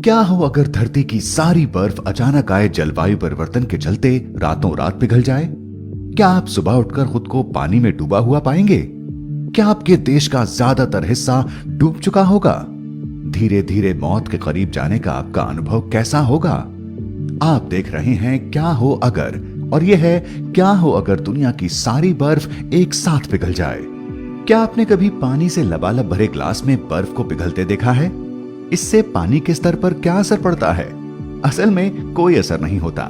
क्या हो अगर धरती की सारी बर्फ अचानक आए जलवायु परिवर्तन के चलते रातों रात पिघल जाए? क्या आप सुबह उठकर खुद को पानी में डूबा हुआ पाएंगे? क्या आपके देश का ज्यादातर हिस्सा डूब चुका होगा? धीरे धीरे मौत के करीब जाने का आपका अनुभव कैसा होगा? आप देख रहे हैं क्या हो अगर, और यह है क्या हो अगर दुनिया की सारी बर्फ एक साथ पिघल जाए। क्या आपने कभी पानी से लबालब भरे ग्लास में बर्फ को पिघलते देखा है? इससे पानी के स्तर पर क्या असर पड़ता है? असल में कोई असर नहीं होता।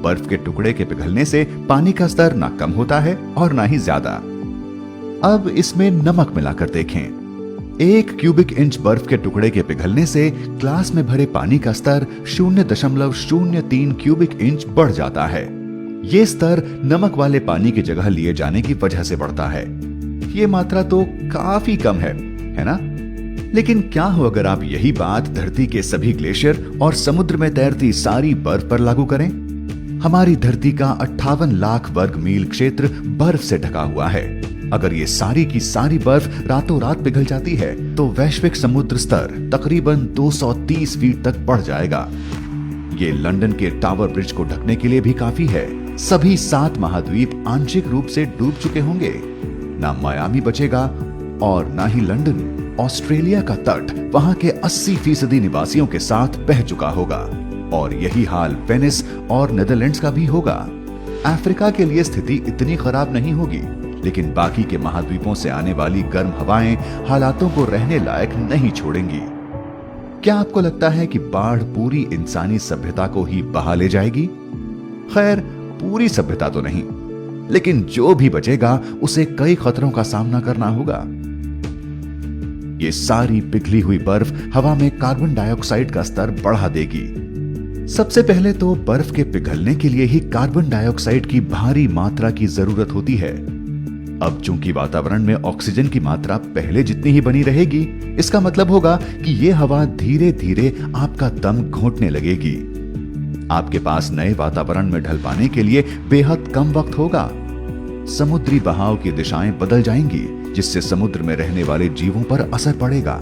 बर्फ के टुकड़े के पिघलने से पानी का स्तर ना कम होता है और ना ही ज्यादा। अब इसमें नमक मिलाकर देखें। 1 क्यूबिक इंच बर्फ के टुकड़े के पिघलने से ग्लास में भरे पानी का स्तर 0.03 क्यूबिक इंच बढ़ जाता है। ये स्तर नमक वाले पानी की जगह लिए जाने की वजह से बढ़ता है। ये मात्रा तो काफी कम है ना? लेकिन क्या हो अगर आप यही बात धरती के सभी ग्लेशियर और समुद्र में तैरती सारी बर्फ पर लागू करें? हमारी धरती का 58 लाख वर्ग मील क्षेत्र बर्फ से ढका हुआ है। अगर ये सारी की सारी बर्फ रातों रात पिघल जाती है तो वैश्विक समुद्र स्तर तकरीबन 230 फीट तक बढ़ जाएगा। ये लंदन के टावर ब्रिज को ढकने के लिए भी काफी है। सभी 7 महाद्वीप आंशिक रूप से डूब चुके होंगे। ना मायामी बचेगा और ना ही लंदन। ऑस्ट्रेलिया का तट वहां के 80% निवासियों के साथ बह चुका होगा और यही हाल वेनिस और नेदरलैंड्स का भी होगा। अफ्रीका के लिए स्थिति इतनी खराब नहीं होगी, लेकिन बाकी के महाद्वीपों से आने वाली गर्म हवाएं हालातों को रहने लायक नहीं छोड़ेंगी। क्या आपको लगता है कि बाढ़ पूरी इंसानी सभ्यता को ही बहा ले जाएगी? खैर, पूरी सभ्यता तो नहीं, लेकिन जो भी बचेगा उसे कई खतरों का सामना करना होगा। ये सारी पिघली हुई बर्फ हवा में कार्बन डाइऑक्साइड का स्तर बढ़ा देगी। सबसे पहले तो बर्फ के पिघलने के लिए ही कार्बन डाइऑक्साइड की भारी मात्रा की जरूरत होती है। अब चूंकि वातावरण में ऑक्सीजन की मात्रा पहले जितनी ही बनी रहेगी, इसका मतलब होगा कि यह हवा धीरे धीरे आपका दम घोंटने लगेगी। आपके पास नए वातावरण में ढल पाने के लिए बेहद कम वक्त होगा। समुद्री बहाव की दिशाएं बदल जाएंगी, जिससे समुद्र में रहने वाले जीवों पर असर पड़ेगा।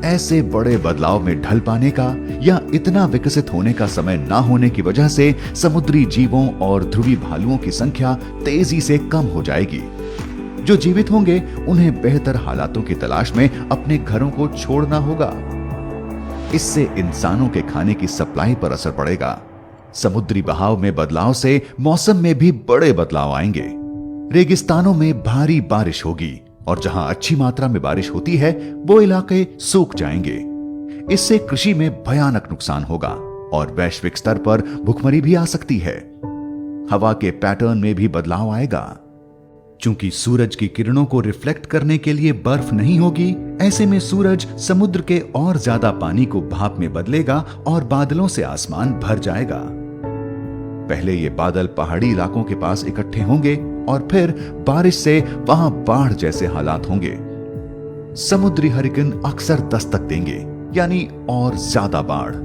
ऐसे बड़े बदलाव में ढल पाने का या इतना विकसित होने का समय ना होने की वजह से समुद्री जीवों और ध्रुवी भालुओं की संख्या तेजी से कम हो जाएगी। जो जीवित होंगे उन्हें बेहतर हालातों की तलाश में अपने घरों को छोड़ना होगा। इससे इंसानों के खाने की सप्लाई पर असर पड़ेगा। समुद्री बहाव में बदलाव से मौसम में भी बड़े बदलाव आएंगे। रेगिस्तानों में भारी बारिश होगी और जहां अच्छी मात्रा में बारिश होती है वो इलाके सूख जाएंगे। इससे कृषि में भयानक नुकसान होगा और वैश्विक स्तर पर भुखमरी भी आ सकती है। हवा के पैटर्न में भी बदलाव आएगा। चूंकि सूरज की किरणों को रिफ्लेक्ट करने के लिए बर्फ नहीं होगी, ऐसे में सूरज समुद्र के और ज्यादा पानी को भाप में बदलेगा और बादलों से आसमान भर जाएगा। पहले ये बादल पहाड़ी इलाकों के पास इकट्ठे होंगे और फिर बारिश से वहां बाढ़ जैसे हालात होंगे। समुद्री हरिकेन अक्सर दस्तक देंगे, यानी और ज्यादा बाढ़।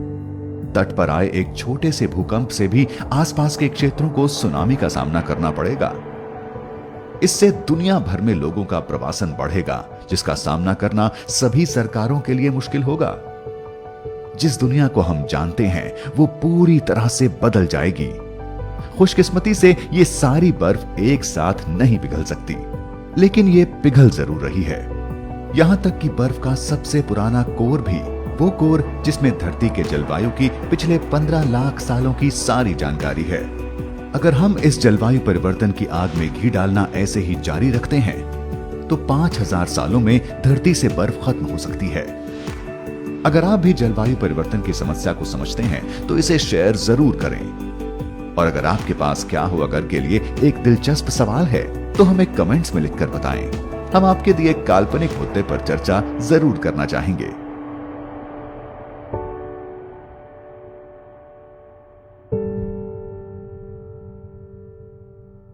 तट पर आए एक छोटे से भूकंप से भी आसपास के क्षेत्रों को सुनामी का सामना करना पड़ेगा। इससे दुनिया भर में लोगों का प्रवासन बढ़ेगा, जिसका सामना करना सभी सरकारों के लिए मुश्किल होगा। जिस दुनिया को हम जानते हैं वो पूरी तरह से बदल जाएगी। खुशकिस्मती से ये सारी बर्फ एक साथ नहीं पिघल सकती, लेकिन ये पिघल जरूर रही है। यहां तक कि बर्फ का सबसे पुराना कोर भी, वो कोर जिसमें धरती के जलवायु की पिछले 15 लाख सालों की सारी जानकारी है। अगर हम इस जलवायु परिवर्तन की आग में घी डालना ऐसे ही जारी रखते हैं तो 5000 सालों में धरती से बर्फ खत्म हो सकती है। अगर आप भी जलवायु परिवर्तन की समस्या को समझते हैं तो इसे शेयर जरूर करें। और अगर आपके पास क्या हो अगर के लिए एक दिलचस्प सवाल है तो हमें कमेंट्स में लिखकर बताएं। हम आपके दिए काल्पनिक मुद्दे पर चर्चा जरूर करना चाहेंगे।